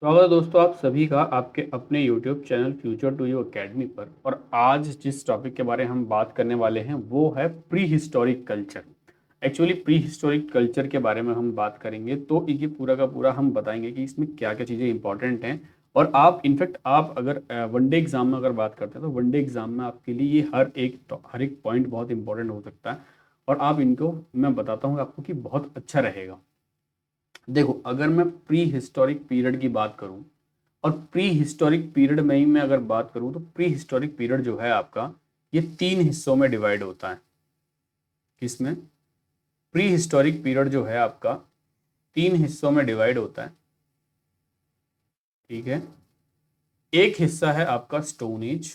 स्वागत है दोस्तों आप सभी का आपके अपने YouTube channel future to you academy पर। और आज जिस टॉपिक के बारे में हम बात करने वाले हैं वो है pre historic culture. Actually pre historic culture के बारे में हम बात करेंगे तो ये पूरा का पूरा हम बताएंगे कि इसमें क्या क्या चीज़ें इंपॉर्टेंट हैं। और आप इनफैक्ट आप अगर वनडे एग्जाम में अगर बात करते हैं तो वनडे एग्जाम में आपके लिए ये हर एक पॉइंट बहुत इंपॉर्टेंट हो सकता है। और आप इनको मैं बताता हूँ आपको कि बहुत अच्छा रहेगा। देखो, अगर मैं प्री हिस्टोरिक पीरियड की बात करूं और प्री हिस्टोरिक पीरियड में ही मैं अगर बात करूं तो प्री हिस्टोरिक पीरियड जो है आपका ये तीन हिस्सों में डिवाइड होता है। किसमें? प्री हिस्टोरिक पीरियड जो है आपका तीन हिस्सों में डिवाइड होता है। ठीक है। एक हिस्सा है आपका स्टोन एज,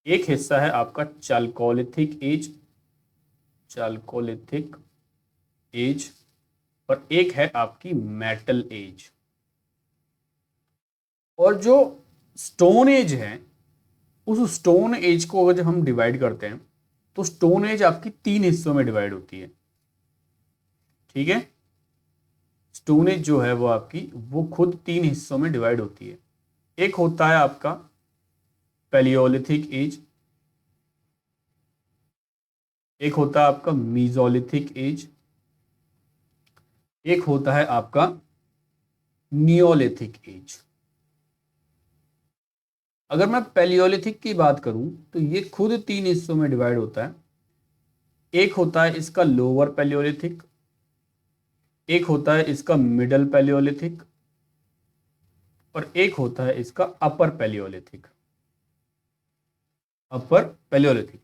एक हिस्सा है आपका चालकोलिथिक एज, चालकोलिथिक एज, और एक है आपकी मेटल एज। और जो स्टोन एज है उस स्टोन एज को अगर जब हम डिवाइड करते हैं तो स्टोन एज आपकी तीन हिस्सों में डिवाइड होती है। ठीक है। स्टोन एज जो है वो आपकी वो खुद तीन हिस्सों में डिवाइड होती है। एक होता है आपका पैलियोलिथिक एज, एक होता है आपका मीजोलिथिक एज, एक होता है आपका नियोलिथिक एज। अगर मैं पैलियोलिथिक की बात करूं तो ये खुद तीन हिस्सों में डिवाइड होता है। एक होता है इसका लोअर पैलियोलिथिक, एक होता है इसका मिडल पैलियोलिथिक, और एक होता है इसका अपर पैलियोलिथिक। अपर पैलियोलिथिक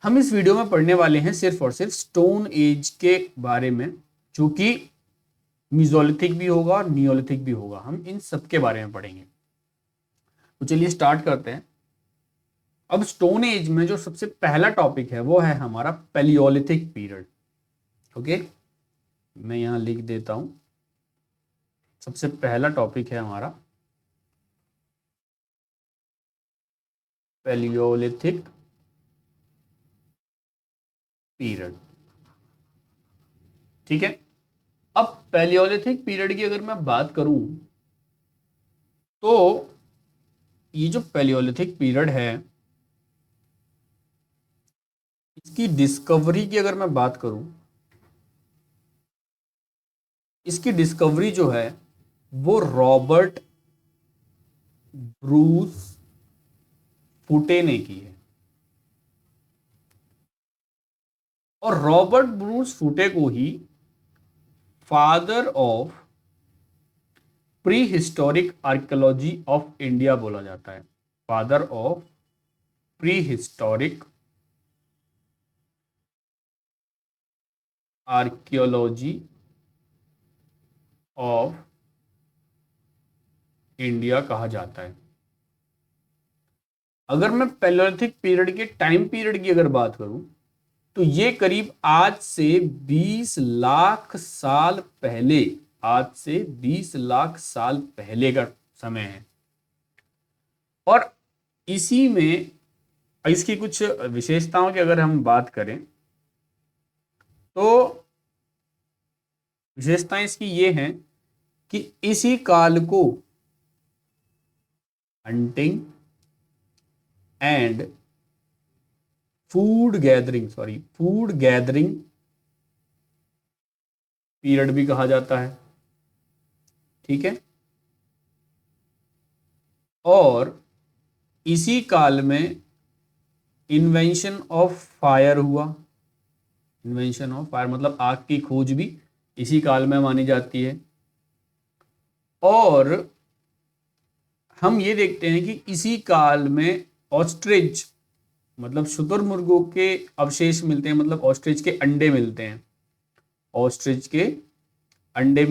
हम इस वीडियो में पढ़ने वाले हैं सिर्फ और सिर्फ स्टोन एज के बारे में, जो कि मीजोलिथिक भी होगा और नियोलिथिक भी होगा। हम इन सब के बारे में पढ़ेंगे। तो चलिए स्टार्ट करते हैं। अब स्टोन एज में जो सबसे पहला टॉपिक है वो है हमारा पैलियोलिथिक पीरियड। ओके, मैं यहां लिख देता हूं। सबसे पहला टॉपिक है हमारा पैलियोलिथिक पीरियड। ठीक है। अब पैलियोलिथिक पीरियड की अगर मैं बात करूं तो ये जो पैलियोलिथिक पीरियड है इसकी डिस्कवरी की अगर मैं बात करूं, इसकी डिस्कवरी जो है वो रॉबर्ट ब्रूस फुटे ने की है। और रॉबर्ट ब्रूस फुटे को ही father of prehistoric archaeology of India बोला जाता है। Father of prehistoric archaeology of India कहा जाता है। अगर मैं पैलियोलिथिक पीरियड के टाइम पीरियड की अगर बात करूं तो ये करीब आज से 20 लाख साल पहले, आज से 20 लाख साल पहले का समय है। और इसी में इसकी कुछ विशेषताओं की अगर हम बात करें तो विशेषताएं इसकी ये हैं कि इसी काल को hunting and food gathering period भी कहा जाता है। ठीक है। और इसी काल में इन्वेंशन ऑफ फायर हुआ। इन्वेंशन ऑफ फायर मतलब आग की खोज भी इसी काल में मानी जाती है। और हम ये देखते हैं कि इसी काल में ऑस्ट्रिच मतलब शुतुरमुर्गों के अवशेष मिलते हैं, मतलब ऑस्ट्रिच के अंडे मिलते हैं। ऑस्ट्रिच के अंडे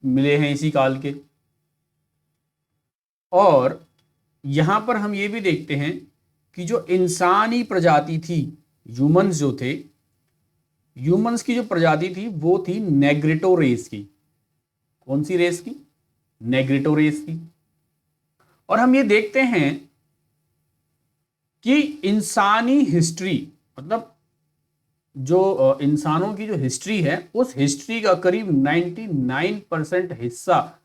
मिले हैं इसी काल के। और यहां पर हम ये भी देखते हैं कि जो इंसानी प्रजाति थी, ह्यूमंस जो थे, ह्यूमंस की जो प्रजाति थी वो थी नेग्रिटो रेस की। कौन सी रेस की? नेग्रिटो रेस की। और हम ये देखते हैं कि इंसानी हिस्ट्री मतलब जो इंसानों की जो हिस्ट्री है, उस हिस्ट्री का करीब 99% हिस्सा,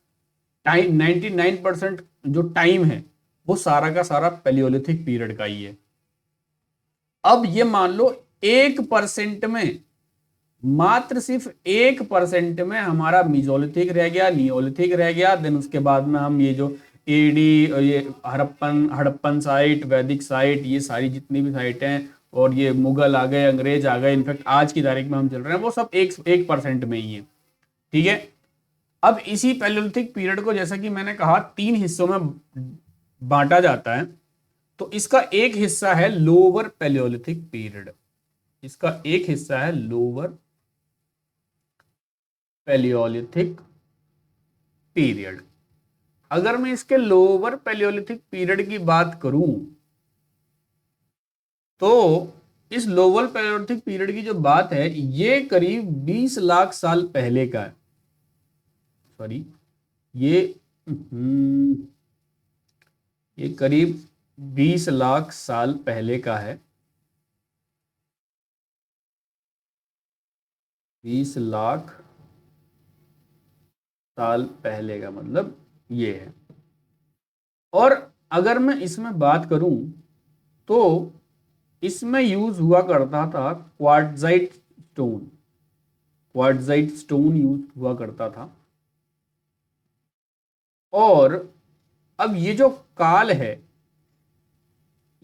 99% जो टाइम है वो सारा का सारा पैलियोलिथिक पीरियड का ही है। अब ये मान लो 1% में, मात्र सिर्फ 1% में हमारा मीजोलिथिक रह गया, नियोलिथिक रह गया। देन उसके बाद में हम ये जो एडी, ये हड़प्पन साइट, वैदिक साइट, ये सारी जितनी भी साइट हैं, और ये मुगल आ गए, अंग्रेज आ गए, इनफैक्ट आज की तारीख में हम चल रहे हैं, वो सब 1% में ही है। ठीक है। अब इसी पैलियोलिथिक पीरियड को, जैसा कि मैंने कहा, 3 हिस्सों में बांटा जाता है। तो इसका एक हिस्सा है लोअर पैलियोलिथिक पीरियड, इसका एक हिस्सा है लोअर पैलियोलिथिक पीरियड। अगर मैं इसके लोअर पैलियोलिथिक पीरियड की बात करूं, तो इस लोअर पैलियोलिथिक पीरियड की जो बात है, ये करीब 20 लाख साल पहले का है। सॉरी, ये ये करीब 20 लाख साल पहले का है। 20 लाख साल पहले का मतलब ये है। और अगर मैं इसमें बात करूं, तो इसमें यूज हुआ करता था quartzite stone, quartzite stone use हुआ करता था। और अब ये जो काल है,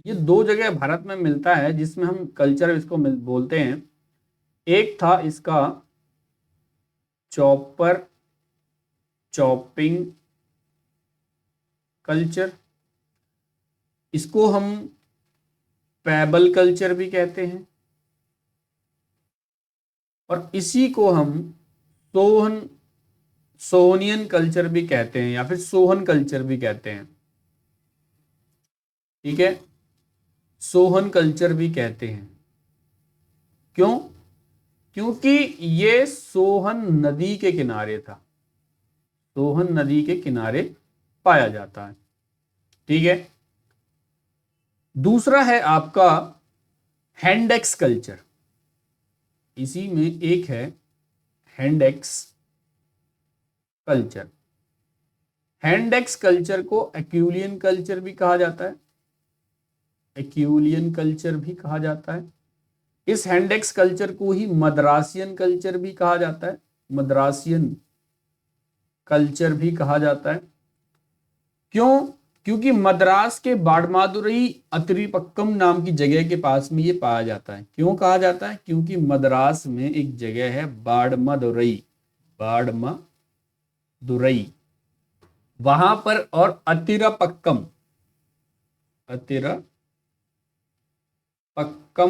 ये 2 जगह भारत में मिलता है जिसमें हम कल्चर इसको बोलते हैं। एक था इसका चॉपर चॉपिंग कल्चर, इसको हम पैबल कल्चर भी कहते हैं, और इसी को हम सोहनियन कल्चर भी कहते हैं, या फिर सोहन कल्चर भी कहते हैं। ठीक है, सोहन कल्चर भी कहते हैं। क्यों? क्योंकि ये सोहन नदी के किनारे था, सोहन नदी के किनारे पाया जाता है। ठीक है। दूसरा है आपका हैंडेक्स कल्चर, इसी में एक है हैंडेक्स कल्चर। हैंडेक्स कल्चर को एक्यूलियन कल्चर भी कहा जाता है, एक्यूलियन कल्चर भी कहा जाता है। इस हैंडेक्स कल्चर को ही मद्रासियन कल्चर भी कहा जाता है, मद्रासियन कल्चर भी कहा जाता है। क्यों? क्योंकि मद्रास के बाड़मादुरई अतिरिपक्कम नाम की जगह के पास में ये पाया जाता है। क्यों कहा जाता है? क्योंकि मद्रास में एक जगह है बाड़मदुरई, बाड़मदुरई, वहां पर, और अतिरपक्कम, अतिरपक्कम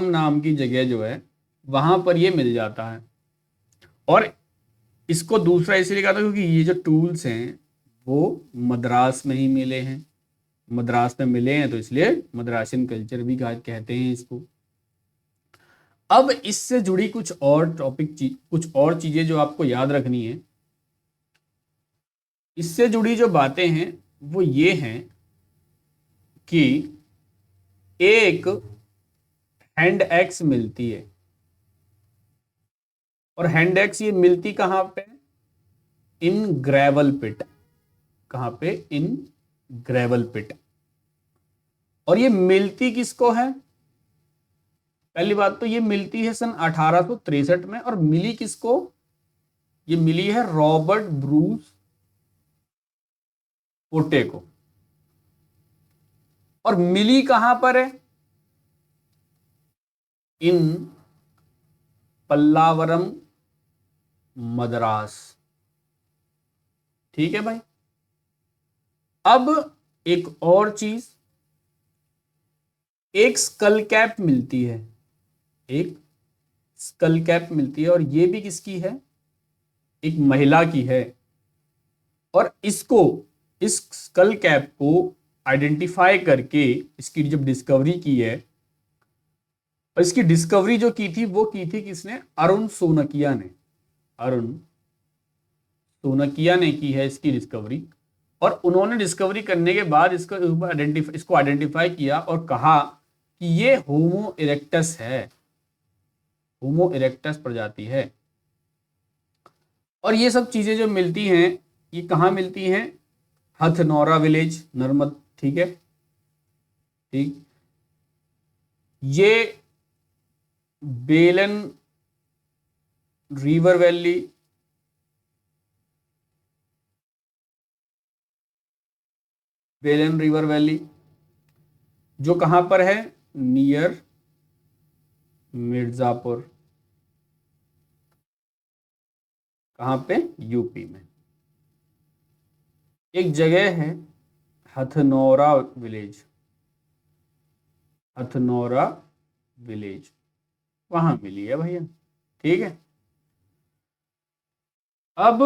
नाम की जगह जो है, वहां पर ये मिल जाता है। और इसको दूसरा इसलिए कहा था क्योंकि ये जो टूल्स हैं वो मद्रास में ही मिले हैं, मद्रास में मिले हैं, तो इसलिए मद्रासियन कल्चर भी कहते हैं इसको। अब इससे जुड़ी कुछ और कुछ और चीजें जो आपको याद रखनी है, इससे जुड़ी जो बातें हैं वो ये हैं कि एक हैंड एक्स मिलती है, और हैंड एक्स ये मिलती कहां पे? इन ग्रेवल पिट। कहां पे? इन ग्रेवल पिट। और ये मिलती किसको है? पहली बात तो ये मिलती है सन 1863 में, और मिली किसको? ये मिली है रॉबर्ट ब्रूस पोटे को। और मिली कहां पर है? इन पल्लावरम, मद्रास। ठीक है भाई। अब एक और चीज, एक स्कल कैप मिलती है, एक स्कल कैप मिलती है, और ये भी किसकी है? एक महिला की है। और इसको, इस स्कल कैप को आइडेंटिफाई करके इसकी जब डिस्कवरी की है, और इसकी डिस्कवरी जो की थी वो की थी किसने? अरुण सोनकिया ने, अरुण सोनकिया ने की है इसकी डिस्कवरी। और उन्होंने डिस्कवरी करने के बाद इसको आइडेंटिफाई किया और कहा कि ये होमो इरेक्टस है, होमो इरेक्टस प्रजाति है। और ये सब चीजें जो मिलती हैं ये कहाँ मिलती हैं? हथनौरा विलेज, नर्मद, ठीक है, ठीक। ये बेलन रिवर वैली, बेलन रिवर वैली जो कहां पर है? नियर मिर्जापुर। कहां पे? यूपी में। एक जगह है हथनौरा विलेज, हथनौरा विलेज, वहां मिली है भैया, ठीक है। अब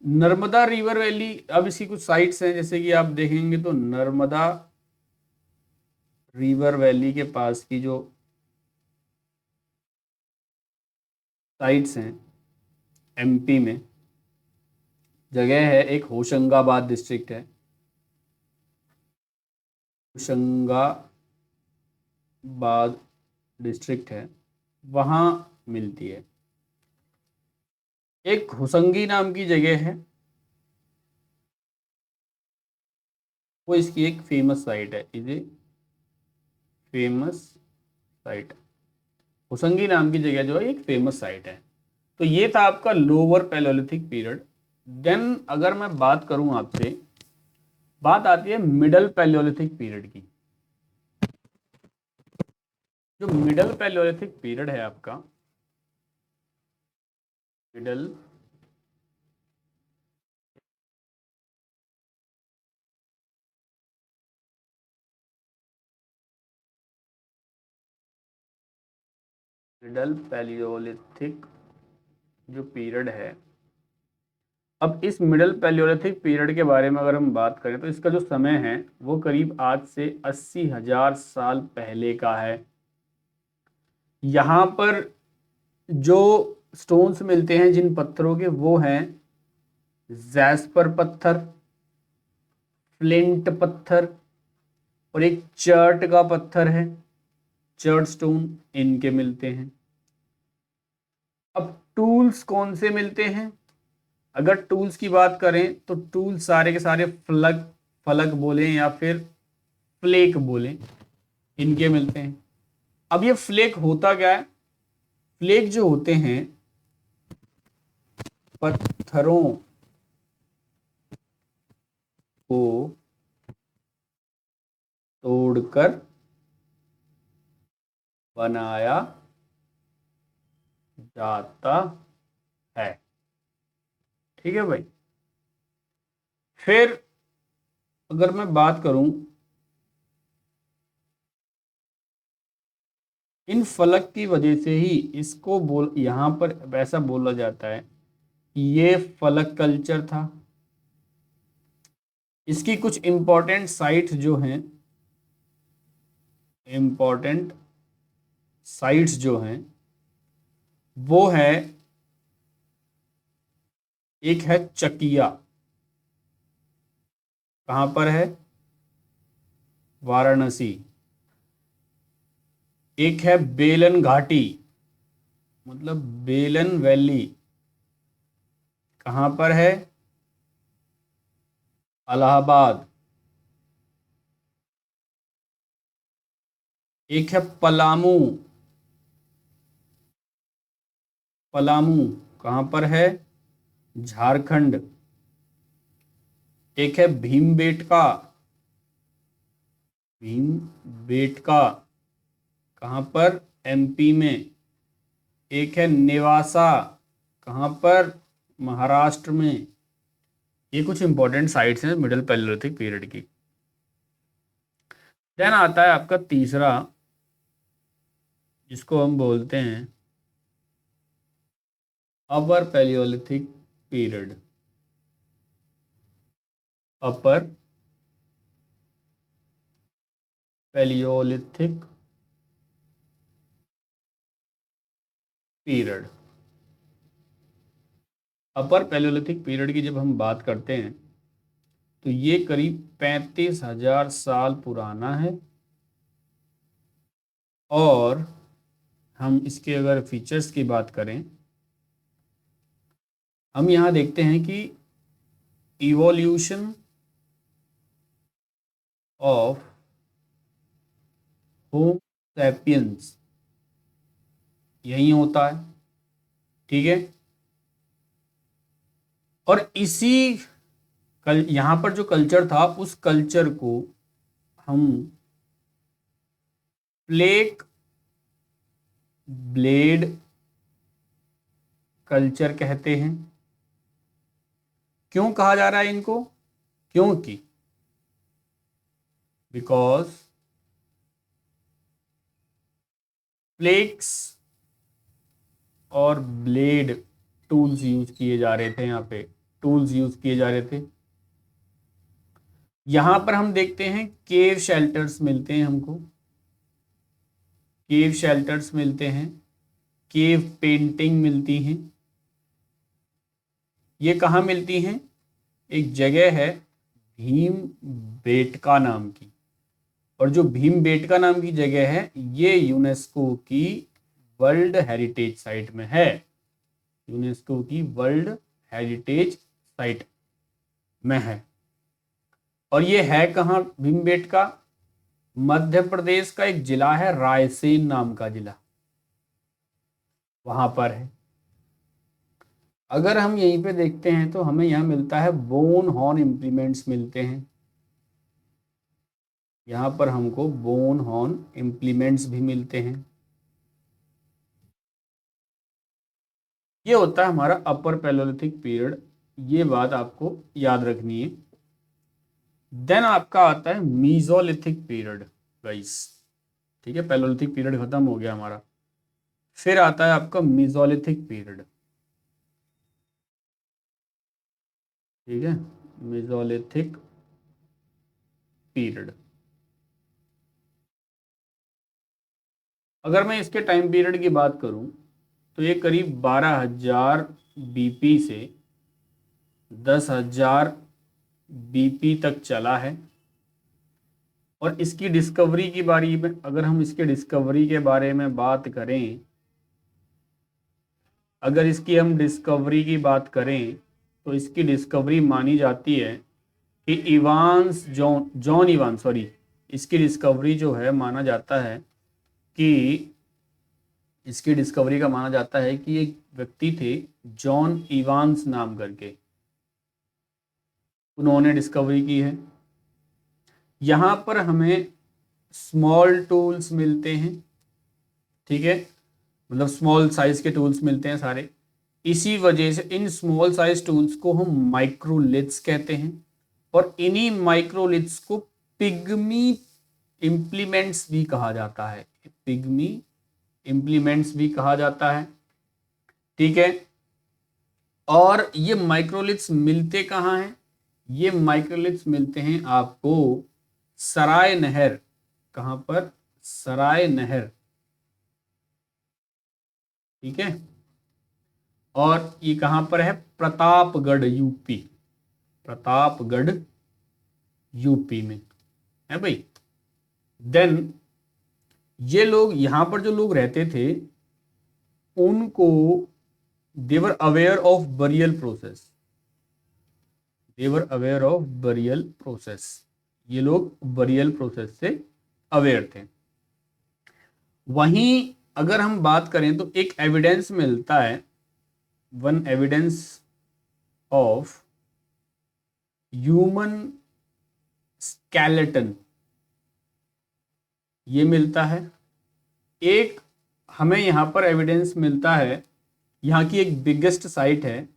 नर्मदा रिवर वैली, अब इसकी कुछ साइट्स हैं, जैसे कि आप देखेंगे तो नर्मदा रिवर वैली के पास की जो साइट्स हैं एमपी में, जगह है एक होशंगाबाद डिस्ट्रिक्ट है, होशंगाबाद डिस्ट्रिक्ट है, वहां मिलती है। एक होसंगी नाम की जगह है, वो इसकी एक फेमस साइट है, इसे फेमस साइट, होसंगी नाम की जगह जो है एक फेमस साइट है। तो ये था आपका लोअर पैलियोलिथिक पीरियड। देन अगर मैं बात करूं आपसे, बात आती है मिडल पैलियोलिथिक पीरियड की। जो मिडल पैलियोलिथिक पीरियड है आपका, मिडल मिडल पैलियोलिथिक जो पीरियड है, अब इस मिडल पैलियोलिथिक पीरियड के बारे में अगर हम बात करें तो इसका जो समय है वो करीब आज से 80,000 साल पहले का है। यहाँ पर जो स्टोन्स मिलते हैं जिन पत्थरों के, वो हैं जैस्पर पत्थर, फ्लिंट पत्थर, और एक चर्ट का पत्थर है, चर्ट स्टोन, इनके मिलते हैं। अब टूल्स कौन से मिलते हैं? अगर टूल्स की बात करें तो टूल सारे के सारे फलक, फलक बोलें या फिर फ्लेक बोलें, इनके मिलते हैं। अब ये फ्लेक होता क्या है? फ्लेक जो होते हैं पत्थरों को तोड़कर बनाया जाता है, ठीक है भाई। फिर अगर मैं बात करूं, इन फलक की वजह से ही इसको यहां पर ऐसा बोला जाता है कि ये फलक कल्चर था। इसकी कुछ इंपॉर्टेंट साइट्स जो हैं, इंपॉर्टेंट साइट्स जो हैं वो है, एक है चकिया, कहां पर है? वाराणसी। एक है बेलन घाटी, मतलब बेलन वैली, कहां पर है? इलाहाबाद। एक है पलामू, पलामू कहां पर है? झारखंड। एक है भीमबेटका, भीमबेटका कहां पर? एमपी में। एक है नेवासा, कहां पर? महाराष्ट्र में। ये कुछ इंपॉर्टेंट साइट्स हैं मिडिल पैलियोलिथिक पीरियड की। देन आता है आपका तीसरा, जिसको हम बोलते हैं अपर पैलियोलिथिक पीरियड। अपर पैलियोलिथिक पीरियड। अपर पैलियोलिथिक पीरियड की जब हम बात करते हैं तो ये करीब 35,000 साल पुराना है और हम इसके अगर फीचर्स की बात करें, हम यहाँ देखते हैं कि इवोल्यूशन ऑफ होमो सैपियंस यही होता है, ठीक है। और इसी यहाँ पर जो कल्चर था उस कल्चर को हम प्लेग ब्लेड कल्चर कहते हैं। क्यों कहा जा रहा है इनको? क्योंकि बिकॉज प्लेक्स और ब्लेड टूल्स यूज किए जा रहे थे, यहाँ पे टूल्स यूज किए जा रहे थे। यहां पर हम देखते हैं केव शेल्टर्स मिलते हैं हमको, केव शेल्टर्स मिलते हैं, केव पेंटिंग मिलती हैं। ये कहाँ मिलती हैं? एक जगह है भीम बेटका नाम की, और जो भीम बेटका नाम की जगह है ये यूनेस्को की वर्ल्ड हेरिटेज साइट में है, यूनेस्को की वर्ल्ड हेरिटेज साइट में है। और ये है कहाँ भीमबेटका? मध्य प्रदेश का एक जिला है रायसेन नाम का जिला, वहां पर है। अगर हम यहीं पे देखते हैं तो हमें यहाँ मिलता है बोन हॉर्न इम्प्लीमेंट्स मिलते हैं, यहाँ पर हमको बोन हॉर्न इम्प्लीमेंट्स भी मिलते हैं। ये होता है हमारा अपर पैलोलिथिक पीरियड, ये बात आपको याद रखनी है। देन आपका आता है मीजोलिथिक पीरियड गाइस, ठीक है। पैलोलिथिक पीरियड खत्म हो गया हमारा, फिर आता है आपका मीजोलिथिक पीरियड, ठीक है, मीजोलिथिक पीरियड। अगर मैं इसके टाइम पीरियड की बात करूं तो ये करीब 12,000 बीपी से 10,000 बीपी तक चला है। और इसकी डिस्कवरी की बारी में, अगर हम इसके डिस्कवरी के बारे में बात करें, अगर इसकी हम डिस्कवरी की बात करें तो इसकी डिस्कवरी मानी जाती है कि इवांस जॉन इवांस, सॉरी, इसकी डिस्कवरी जो है माना जाता है कि इसकी डिस्कवरी का माना जाता है कि एक व्यक्ति थे जॉन इवांस नाम करके, उन्होंने डिस्कवरी की है। यहाँ पर हमें स्मॉल टूल्स मिलते हैं, ठीक है, मतलब स्मॉल साइज के टूल्स मिलते हैं सारे। इसी वजह से इन स्मॉल साइज टूल्स को हम माइक्रोलिथ्स कहते हैं, और इन्हीं माइक्रोलिथ्स को पिग्मी इम्प्लीमेंट्स भी कहा जाता है, पिग्मी इम्प्लीमेंट्स भी कहा जाता है, ठीक है। और ये माइक्रोलिथ्स मिलते कहाँ हैं? ये माइक्रोलिथ्स मिलते हैं आपको सराय नहर, कहाँ पर? सराय नहर, ठीक है। और ये कहाँ पर है? प्रतापगढ़ यूपी, प्रतापगढ़ यूपी में है भाई। देन ये लोग, यहाँ पर जो लोग रहते थे उनको they were aware of burial process, they were aware of burial process, ये लोग बरियल प्रोसेस से अवेयर थे। वहीं अगर हम बात करें तो एक एविडेंस मिलता है, one evidence of human skeleton, ये मिलता है। एक हमें यहाँ पर एविडेंस मिलता है, यहाँ की एक बिगेस्ट साइट है,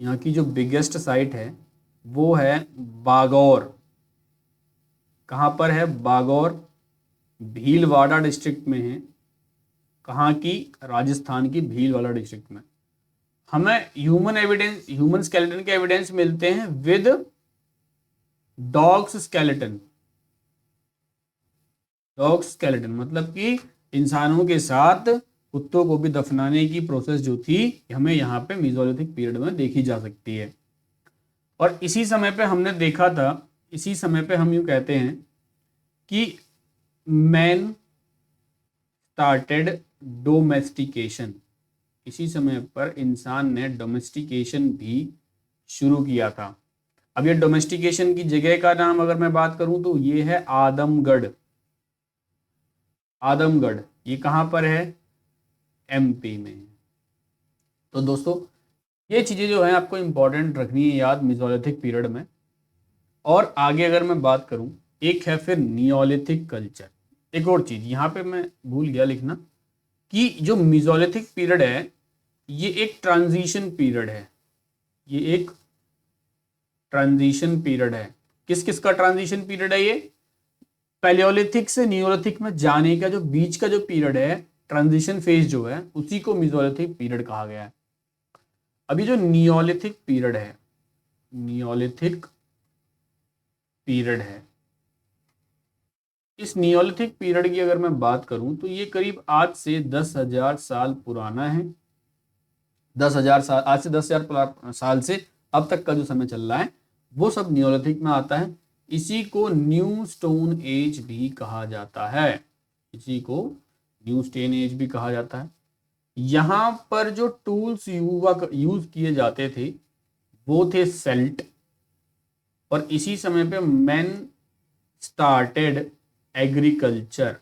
यहाँ की जो बिगेस्ट साइट है वो है बागौर। कहाँ पर है? बागौर, भीलवाड़ा डिस्ट्रिक्ट में है। कहाँ की? राजस्थान की भीलवाड़ा डिस्ट्रिक्ट में। हमें ह्यूमन एविडेंस, ह्यूमन स्केलेटन के एविडेंस मिलते हैं with dogs skeleton, dog skeleton मतलब कि इंसानों के साथ कुत्तों को भी दफनाने की प्रोसेस जो थी हमें यहाँ पे मीजोलिथिक पीरियड में देखी जा सकती है। और इसी समय पे हमने देखा था, इसी समय पे हम यूँ कहते हैं कि मैन स्टार्टेड डोमेस्टिकेशन, इसी समय पर इंसान ने डोमेस्टिकेशन भी शुरू किया था। अब ये डोमेस्टिकेशन की जगह का नाम अगर मैं बात करूं तो ये है आदमगढ़। आदमगढ़ ये कहां पर है? एमपी में। तो दोस्तों ये चीजें जो है आपको इंपॉर्टेंट रखनी है याद मेसोलिथिक पीरियड में। और आगे अगर मैं बात करूं, एक है फिर नियोलिथिक कल्चर। एक और चीज यहाँ पे मैं भूल गया लिखना कि जो मेसोलिथिक पीरियड है ये एक ट्रांजिशन पीरियड है। ये एक ट्रांजिशन पीरियड है। किस किस का ट्रांजिशन पीरियड है ये? पैलियोलिथिक से नियोलिथिक में जाने का जो बीच का जो पीरियड है, ट्रांजिशन फेज जो है, उसी को मेसोलिथिक पीरियड कहा गया है। अभी जो नियोलिथिक पीरियड है, नियोलिथिक पीरियड है, इस नियोलिथिक पीरियड की अगर मैं बात करूं तो ये करीब आज से 10,000 साल पुराना है। 10,000 साल, आज से 10,000 साल से अब तक का जो समय चल रहा है वो सब नियोलिथिक में आता है। इसी को न्यू स्टोन एज भी कहा जाता है। इसी को न्यू स्टोन एज भी कहा जाता है। यहां पर जो टूल्स यूज किए जाते थे वो थे सेल्ट। और इसी समय पे मैन स्टार्टेड एग्रीकल्चर।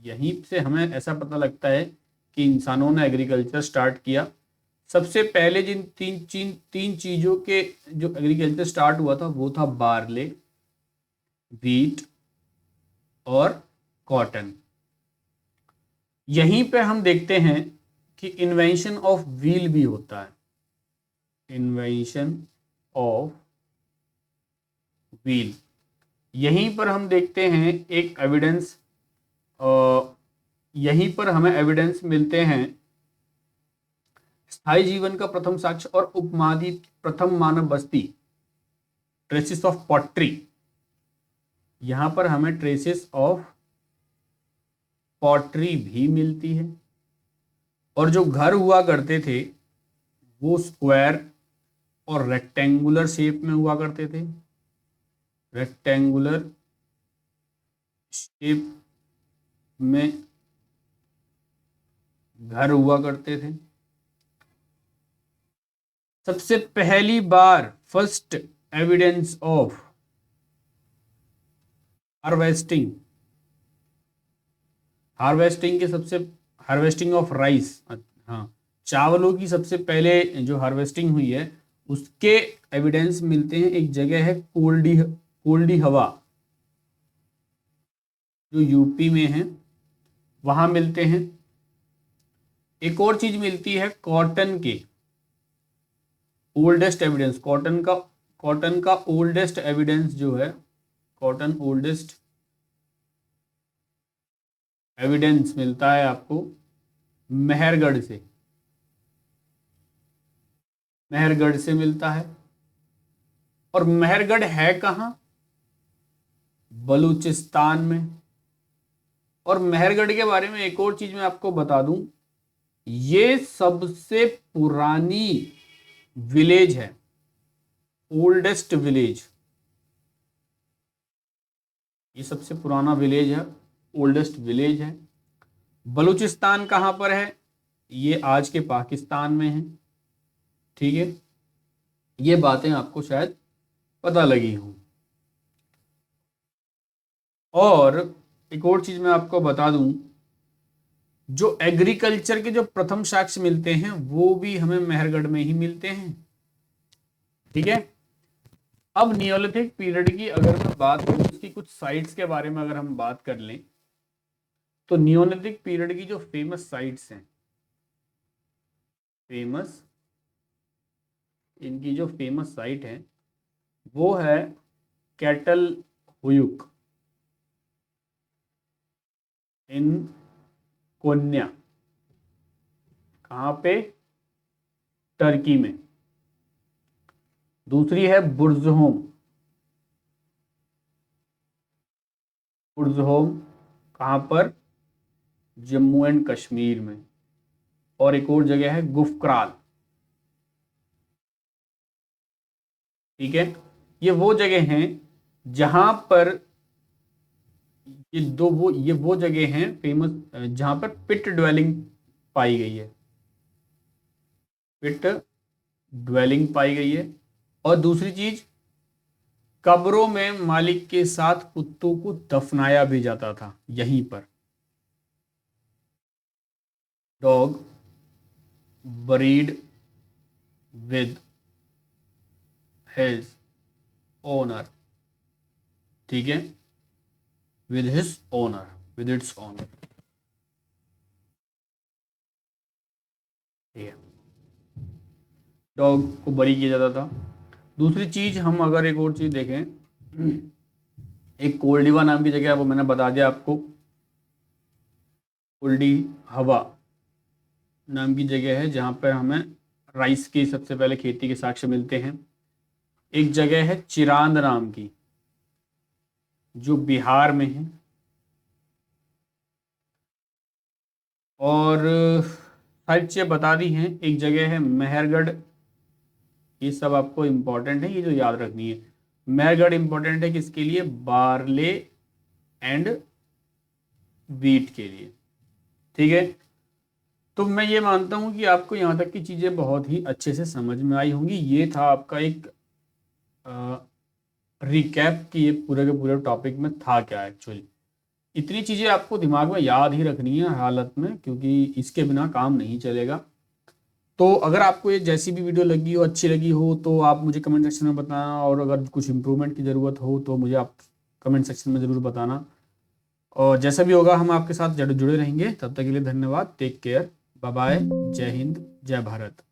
यहीं से हमें ऐसा पता लगता है कि इंसानों ने एग्रीकल्चर स्टार्ट किया। सबसे पहले जिन तीन चीजों के जो एग्रीकल्चर स्टार्ट हुआ था वो था बार्ले, व्हीट और कॉटन। यहीं पे हम देखते हैं कि इन्वेंशन ऑफ व्हील भी होता है। इन्वेंशन ऑफ व्हील, यहीं पर हम देखते हैं एक एविडेंस, यहीं पर हमें एविडेंस मिलते हैं स्थायी जीवन का प्रथम साक्ष्य और उपमहाद्वीप प्रथम मानव बस्ती, ट्रेसिस ऑफ पॉटरी। यहां पर हमें ट्रेसिस ऑफ पॉटरी भी मिलती है। और जो घर हुआ करते थे वो स्क्वायर और रेक्टेंगुलर शेप में हुआ करते थे। रेक्टेंगुलर शेप में घर हुआ करते थे। सबसे पहली बार first evidence of harvesting, harvesting के सबसे, हार्वेस्टिंग ऑफ राइस, हाँ, चावलों की सबसे पहले जो हार्वेस्टिंग हुई है उसके एविडेंस मिलते हैं। एक जगह है कोल्डी हवा जो यूपी में है, वहां मिलते हैं। एक और चीज मिलती है कॉटन के ओल्डेस्ट एविडेंस, कॉटन का ओल्डेस्ट एविडेंस जो है, कॉटन ओल्डेस्ट एविडेंस मिलता है आपको मेहरगढ़ से, मेहरगढ़ से मिलता है। और मेहरगढ़ है कहां? बलूचिस्तान में। और मेहरगढ़ के बारे में एक और चीज मैं आपको बता दूं, ये सबसे पुरानी विलेज है, ओल्डेस्ट विलेज। ये सबसे पुराना विलेज है, ओल्डेस्ट विलेज है। बलूचिस्तान कहां पर है? ये आज के पाकिस्तान में है। ठीक है, ये बातें आपको शायद पता लगी हों। और एक और चीज मैं आपको बता दूं, जो एग्रीकल्चर के जो प्रथम साक्ष्य मिलते हैं वो भी हमें मेहरगढ़ में ही मिलते हैं। ठीक है, अब नियोलिथिक पीरियड की अगर मैं बात करूं, इसकी कुछ साइट्स के बारे में अगर हम बात कर लें तो नियोलिथिक पीरियड की जो फेमस साइट्स हैं, फेमस, इनकी जो फेमस साइट है वो है कैटल हुयुक इन कोन्या। कहां पे? टर्की में। दूसरी है बुर्जहोम, बुर्जहोम कहां पर? जम्मू एंड कश्मीर में। और एक और जगह है गुफक्राल। ठीक है, ये वो जगह हैं जहां पर ये वो जगह हैं फेमस जहां पर पिट ड्वेलिंग पाई गई है, पिट ड्वेलिंग पाई गई है। और दूसरी चीज, कब्रों में मालिक के साथ कुत्तों को दफनाया भी जाता था यहीं पर। Dog buried with his owner, ठीक है, with his owner, with its owner, ठीक है, डॉग को बरी किया जाता था। दूसरी चीज हम अगर एक और चीज देखें, एक कोल्डिवा नाम की जगह है, वो मैंने बता दिया आपको, कोल्डी हवा नाम की जगह है जहां पर हमें राइस की सबसे पहले खेती के साक्ष्य मिलते हैं। एक जगह है चिरांद नाम की जो बिहार में है। और सारी चीजें बता दी हैं। एक जगह है मेहरगढ़, ये सब आपको इंपॉर्टेंट है, ये जो याद रखनी है। मेहरगढ़ इंपॉर्टेंट है किसके लिए? बार्ले एंड वीट के लिए, ठीक है। तो मैं ये मानता हूं कि आपको यहाँ तक की चीज़ें बहुत ही अच्छे से समझ में आई होंगी। ये था आपका एक रिकैप कि ये पूरे के पूरे टॉपिक में था क्या एक्चुअली। इतनी चीज़ें आपको दिमाग में याद ही रखनी है हालत में, क्योंकि इसके बिना काम नहीं चलेगा। तो अगर आपको ये जैसी भी वीडियो लगी हो, अच्छी लगी हो, तो आप मुझे कमेंट सेक्शन में बताना, और अगर कुछ इंप्रूवमेंट की ज़रूरत हो तो मुझे आप कमेंट सेक्शन में ज़रूर बताना। और जैसा भी होगा हम आपके साथ जुड़े रहेंगे। तब तक के लिए धन्यवाद, टेक केयर, बाय बाय, जय हिंद, जय भारत।